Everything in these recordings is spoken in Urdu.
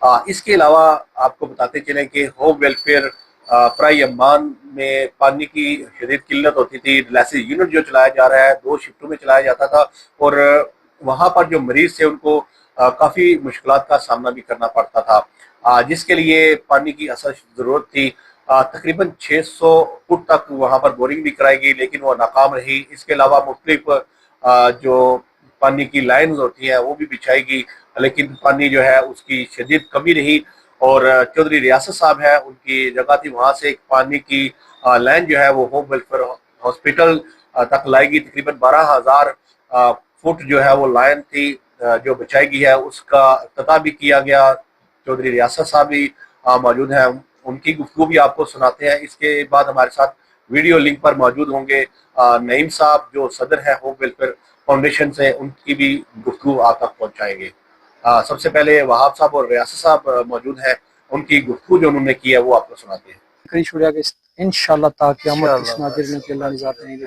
اس کے علاوہ آپ کو بتاتے چلیں کہ ہوم ویلفیئر پرائی امبان میں پانی کی شدید قلت ہوتی تھی. ڈائلسس یونٹ جو چلایا جا رہا ہے 2 شفٹوں میں چلایا جاتا تھا, اور وہاں پر جو مریض تھے ان کو کافی مشکلات کا سامنا بھی کرنا پڑتا تھا, جس کے لیے پانی کی اصل ضرورت تھی. تقریباً 600 فٹ تک وہاں پر بورنگ بھی کرائی گئی لیکن وہ ناکام رہی. اس کے علاوہ مختلف جو پانی کی لائنز ہوتی ہیں وہ بھی بچھائی گئی, لیکن پانی جو ہے اس کی شدید کمی رہی. اور چودھری ریاست صاحب ہے ان کی جگہ تھی, وہاں سے ایک پانی کی لائن جو ہے وہ ہوم ویلفیئر ہاسپٹل تک لائی گئی. تقریباً 12,000 فٹ جو ہے وہ لائن تھی جو بچھائی گئی ہے, اس کا افتتاح بھی کیا گیا. چودھری ریاست صاحب بھی موجود ہیں, ان کی گفتگو بھی آپ کو سناتے ہیں. اس کے بعد ہمارے ساتھ ویڈیو لنک پر موجود ہوں گے نعیم صاحب جو صدر ہیں ہوم ویلفیئر فاؤنڈیشن سے, ان کی بھی گفتگو آپ تک پہنچائیں گے. سب سے پہلے وہاب صاحب اور ریاست صاحب موجود ہیں, ان کی گفتگو جو انہوں نے کی ہے وہ آپ کو سناتے ہیں. کری چھوڑیا کہ انشاءاللہ تا قیامت اس ناظر میں کہ اللہ نجات نہیں گی.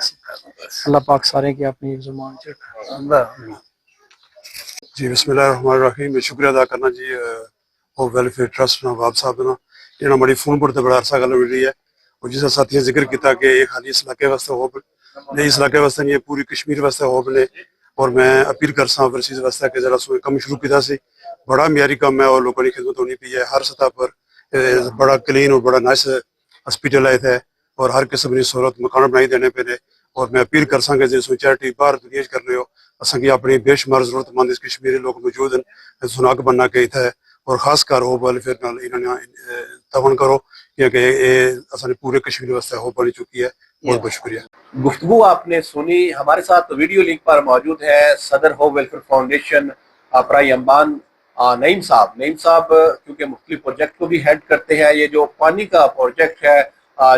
اللہ پاک سارے کی اپنی زمان چڑھا. جی بسم اللہ الرحمن الرحیم. میں شکریہ ادا کرنا جی ہوم ویلفیئر ٹرسٹ نواب صاحب نا یہ ہماری فون پر تو بڑا عرصہ گل مل رہی ہے, اور جس ساتھی نے ذکر کیا کہ یہ خالی اس علاقے واسطے ہو نہیں, اس علاقے واسطے نہیں, پوری کشمیر واسطے ہو بنے. اور میں اپیل کر سا اوورسیز واسطے کہ ذرا سو کم شروع کیا سی, بڑا معیاری کام ہے اور لوگوں کی خدمت ہونی پی ہے ہر سطح پر. بڑا کلین اور بڑا نائس ہاسپیٹل آئے تھے اور ہر قسم کی سہولت مکان بنائی دینے پہ. اور میں اپیل کر سا کہ جس چیریٹی باہر دنیا کر رہے ہو اصل کی اپنی بے شمار ضرورت مند اس کشمیری لوگ موجود ہیں سناک بننا کہ ہے, اور خاص کر ہو ویلفیئر انہوں نے تعاون کرو کیونکہ یہ اصل پورے کشمیر واسطے ہو بنی چکی ہے. بہت بہت شکریہ. گفتگو آپ نے سنی. ہمارے ساتھ ویڈیو لنک پر موجود ہے صدر ہوم ویلفیئر فاؤنڈیشن پرائی امبان نعیم صاحب. نعیم صاحب کیونکہ مختلف پروجیکٹ کو بھی ہیڈ کرتے ہیں, یہ جو پانی کا پروجیکٹ ہے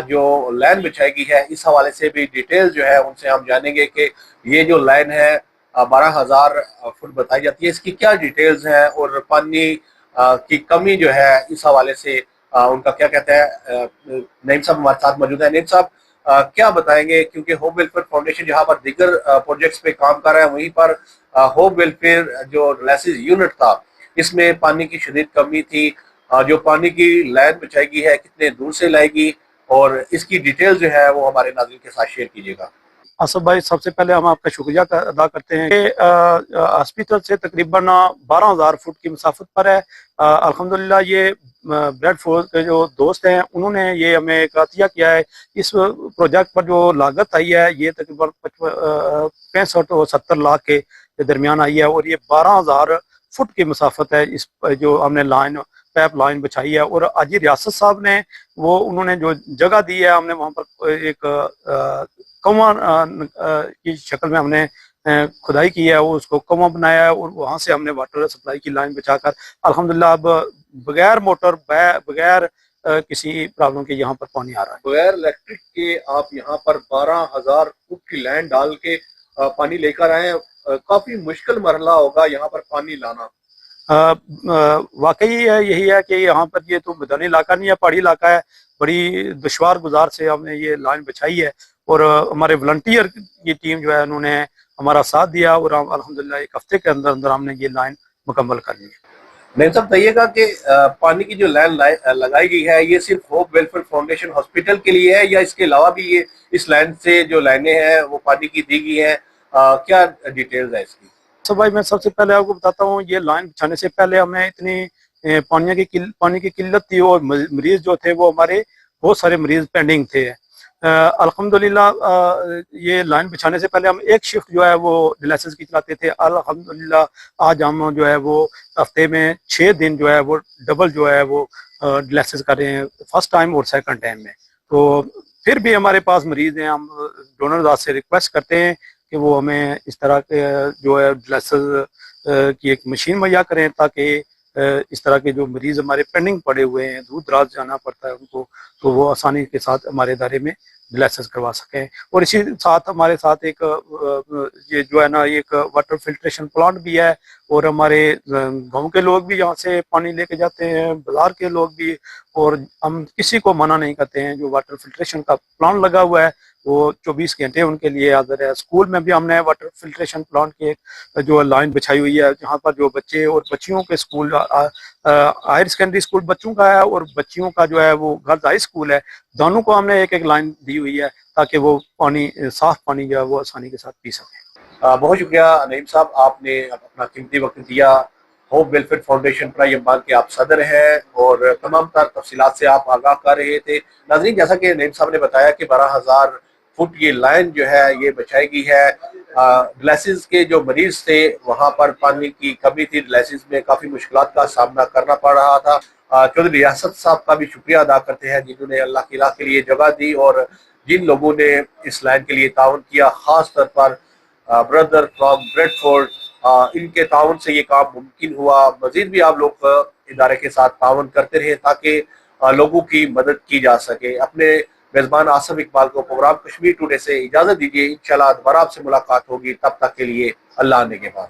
جو لائن بچھائی گئی ہے اس حوالے سے بھی ڈیٹیل جو ہے ان سے ہم جانیں گے کہ یہ جو لائن ہے 12,000 فٹ بتائی جاتی ہے, اس کی کیا ڈیٹیلز ہیں, اور پانی کی کمی جو ہے اس حوالے سے ان کا کیا کہتے ہیں. نعیم صاحب ہمارے ساتھ موجود ہیں. نعیم صاحب کیا بتائیں گے, کیونکہ ہوم ویلفیئر فاؤنڈیشن جہاں پر دیگر پروجیکٹس پہ کام کر رہا ہے وہیں پر ہوم ویلفیئر جو ڈائلسس یونٹ تھا اس میں پانی کی شدید کمی تھی. جو پانی کی لائن بچھائی گئی ہے کتنے دور سے لائے گی, اور اس کی ڈیٹیل جو ہے وہ ہمارے ناظرین کے ساتھ شیئر کیجیے گا. آصف بھائی سب سے پہلے ہم آپ کا شکریہ ادا کرتے ہیں کہ ہاسپٹل سے تقریباً 12,000 فٹ کی مسافت پر ہے. الحمدللہ یہ بریڈ فورس کے جو دوست ہیں انہوں نے یہ ہمیں ایک عطیہ کیا ہے. اس پروجیکٹ پر جو لاگت آئی ہے یہ تقریباً 65 اور 70 لاکھ کے درمیان آئی ہے, اور یہ 12,000 فٹ کی مسافت ہے اس جو ہم نے لائن پیپ لائن بچھائی ہے. اور آج ریاست صاحب نے وہ انہوں نے جو جگہ دی ہے ہم نے وہاں پر ایک کنواں کی شکل میں ہم نے کھدائی کی ہے, وہ اس کو کنواں بنایا ہے, اور وہاں سے ہم نے واٹر سپلائی کی لائن بچا کر الحمدللہ اب بغیر موٹر بغیر کسی پرابلم کے یہاں پر پانی آ رہا ہے. بغیر الیکٹرک کے آپ یہاں پر 12,000 فٹ کی لائن ڈال کے پانی لے کر آئے ہیں. کافی مشکل مرحلہ ہوگا یہاں پر پانی لانا. واقعی یہی ہے کہ یہاں پر یہ تو میدانی علاقہ نہیں ہے, پہاڑی علاقہ ہے. بڑی دشوار گزار سے ہم نے یہ لائن بچھائی ہے, اور ہمارے والنٹیئر کی ٹیم جو ہے انہوں نے ہمارا ساتھ دیا, اور الحمدللہ ایک ہفتے کے اندر اندر ہم نے یہ لائن مکمل کر لی ہے. نعیم صاحب بتائیے گا کہ پانی کی جو لائن لگائی گئی ہے یہ صرف ہوم ویلفیئر فاؤنڈیشن ہاسپٹل کے لیے ہے یا اس کے علاوہ بھی یہ اس لائن سے جو لائنیں ہیں وہ پانی کی دی گئی ہیں, کیا ڈیٹیلز ہے اس کی؟ تو بھائی میں سب سے پہلے آپ کو بتاتا ہوں یہ لائن بچھانے سے پہلے ہمیں اتنی پانی کی قلت تھی, اور مریض جو تھے وہ ہمارے بہت سارے مریض پینڈنگ تھے. الحمدللہ یہ لائن بچھانے سے پہلے ہم ایک شفٹ جو ہے وہ ڈائلسس کی چلاتے تھے. الحمدللہ آج ہم جو ہے وہ ہفتے میں 6 دن جو ہے وہ ڈبل جو ہے وہ ڈائلسس کر رہے ہیں, فرسٹ ٹائم اور سیکنڈ ٹائم میں. تو پھر بھی ہمارے پاس مریض ہیں, ہم ڈونر سے ریکویسٹ کرتے ہیں کہ وہ ہمیں اس طرح کے جو ہے ڈائلسس کی ایک مشین مہیا کریں تاکہ اس طرح کے جو مریض ہمارے پینڈنگ پڑے ہوئے ہیں دور دراز جانا پڑتا ہے ان کو, تو وہ آسانی کے ساتھ ہمارے ادارے میں ڈائلسس کروا سکیں. اور اسی ساتھ ہمارے ساتھ ایک یہ جو ہے نا ایک واٹر فلٹریشن پلانٹ بھی ہے, اور ہمارے گاؤں کے لوگ بھی یہاں سے پانی لے کے جاتے ہیں, بازار کے لوگ بھی, اور ہم کسی کو منع نہیں کرتے ہیں. جو واٹر فلٹریشن کا پلانٹ لگا ہوا ہے وہ 24 گھنٹے ان کے لیے حاضر ہے. اسکول میں بھی ہم نے واٹر فلٹریشن پلانٹ کی جو لائن بچھائی ہوئی ہے, جہاں پر جو بچے اور بچیوں کے اسکول ہائر سیکنڈری اسکول بچوں کا ہے اور بچیوں کا جو ہے وہ گرلز ہائی اسکول ہے, دونوں کو ہم نے ایک ایک لائن دی ہوئی ہے تاکہ وہ پانی صاف پانی جو ہے وہ آسانی کے ساتھ پی سکیں. بہت شکریہ نعیم صاحب, آپ نے اپنا قیمتی وقت دیا. ہوپ ویلفیئر فاؤنڈیشن پرائم بال کے آپ صدر ہیں اور تمام تر تفصیلات سے آپ آگاہ کر رہے تھے. ناظرین, جیسا کہ نعیم صاحب نے بتایا کہ 12,000 فٹ یہ لائن جو ہے یہ بچھائی گئی ہے. ڈائلسس کے جو مریض تھے وہاں پر پانی کی کمی تھی, ڈائلسس میں کافی مشکلات کا سامنا کرنا پڑ رہا تھا. چودھری ریاست صاحب کا بھی شکریہ ادا کرتے ہیں جنہوں نے اللہ کی راہ کے لیے جگہ دی اور جن لوگوں نے اس لائن کے لیے تعاون کیا, خاص طور پر بردر فرام بریڈ فورڈ, ان کے تعاون سے یہ کام ممکن ہوا. مزید بھی آپ لوگ ادارے کے ساتھ تعاون کرتے رہے تاکہ لوگوں کی مدد کی جا سکے. اپنے میزبان آصف اقبال کو پروگرام کشمیر ٹوڈے سے اجازت دیجیے. انشاءاللہ دوبارہ آپ سے ملاقات ہوگی, تب تک کے لیے اللہ نگہبان.